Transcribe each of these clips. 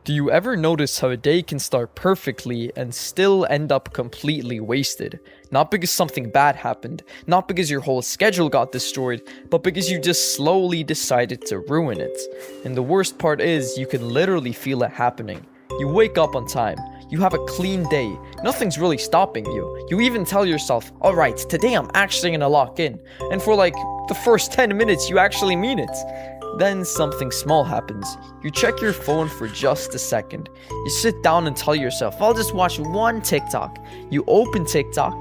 Do you ever notice how a day can start perfectly and still end up completely wasted? Not because something bad happened, not because your whole schedule got destroyed, but because you just slowly decided to ruin it. And the worst part is, you can literally feel it happening. You wake up on time, you have a clean day, nothing's really stopping you. You even tell yourself, alright, today I'm actually gonna lock in. And for like the first 10 minutes, you actually mean it. Then something small happens. You check your phone for just a second. You sit down and tell yourself, I'll just watch one TikTok. You open TikTok,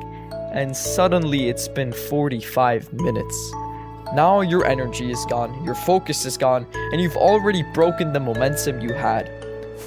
and suddenly it's been 45 minutes. Now your energy is gone, your focus is gone, and you've already broken the momentum you had.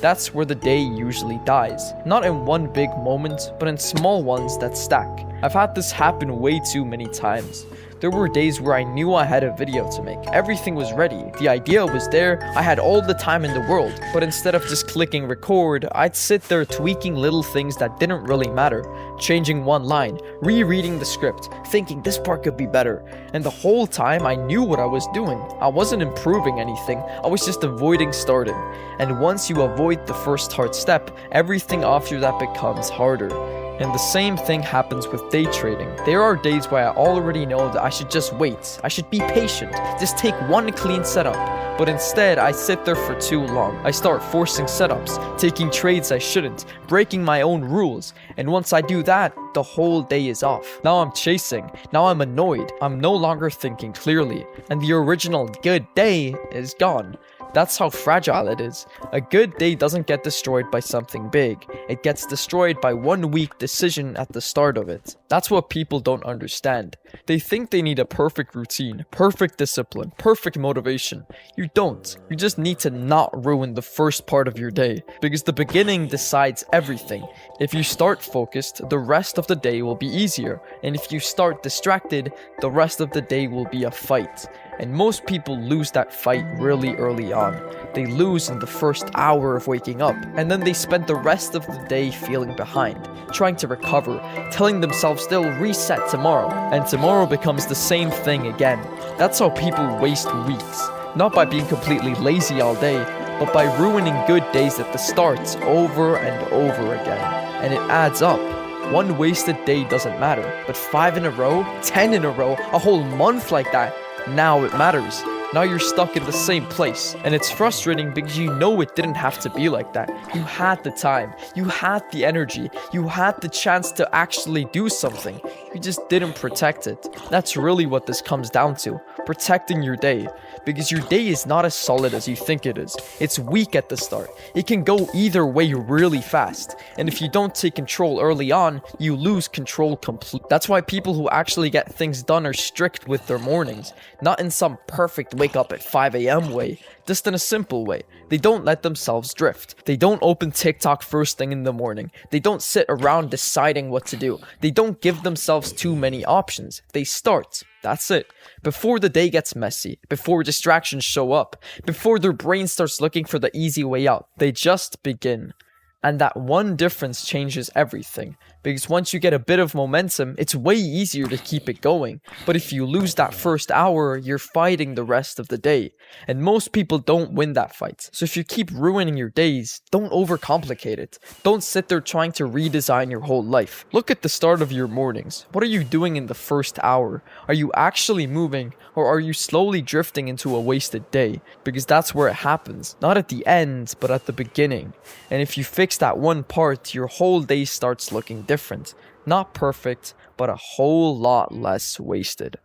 That's where the day usually dies. Not in one big moment, but in small ones that stack. I've had this happen way too many times. There were days where I knew I had a video to make. Everything was ready. The idea was there. I had all the time in the world. But instead of just clicking record, I'd sit there tweaking little things that didn't really matter. Changing one line, rereading the script, thinking this part could be better. And the whole time I knew what I was doing. I wasn't improving anything. I was just avoiding starting. And once you avoid the first hard step, everything after that becomes harder. And the same thing happens with day trading. There are days where I already know that I should just wait. I should be patient. Just take one clean setup. But instead, I sit there for too long. I start forcing setups, taking trades I shouldn't, breaking my own rules. And once I do that, the whole day is off. Now I'm chasing. Now I'm annoyed. I'm no longer thinking clearly. And the original good day is gone. That's how fragile it is. A good day doesn't get destroyed by something big. It gets destroyed by one weak decision at the start of it. That's what people don't understand. They think they need a perfect routine, perfect discipline, perfect motivation. You don't. You just need to not ruin the first part of your day, because the beginning decides everything. If you start focused, the rest of the day will be easier. And if you start distracted, the rest of the day will be a fight. And most people lose that fight really early on. They lose in the first hour of waking up, and then they spend the rest of the day feeling behind, trying to recover, telling themselves they'll reset tomorrow, and tomorrow becomes the same thing again. That's how people waste weeks. Not by being completely lazy all day, but by ruining good days at the start over and over again. And it adds up. One wasted day doesn't matter, but 5 in a row, 10 in a row, a whole month like that, now it matters. Now you're stuck in the same place. And it's frustrating because you know it didn't have to be like that. You had the time. You had the energy. You had the chance to actually do something. You just didn't protect it. That's really what this comes down to. Protecting your day. Because your day is not as solid as you think it is. It's weak at the start. It can go either way really fast. And if you don't take control early on, you lose control completely. That's why people who actually get things done are strict with their mornings. Not in some perfect wake up at 5 a.m. way. Just in a simple way. They don't let themselves drift. They don't open TikTok first thing in the morning. They don't sit around deciding what to do. They don't give themselves too many options. They start. That's it. Before the day gets messy, before distractions show up, before their brain starts looking for the easy way out, they just begin. And that one difference changes everything. Because once you get a bit of momentum, it's way easier to keep it going. But if you lose that first hour, you're fighting the rest of the day. And most people don't win that fight. So if you keep ruining your days, don't overcomplicate it. Don't sit there trying to redesign your whole life. Look at the start of your mornings. What are you doing in the first hour? Are you actually moving? Or are you slowly drifting into a wasted day? Because that's where it happens. Not at the end, but at the beginning. And if you fix that one part, your whole day starts looking different. Not perfect, but a whole lot less wasted.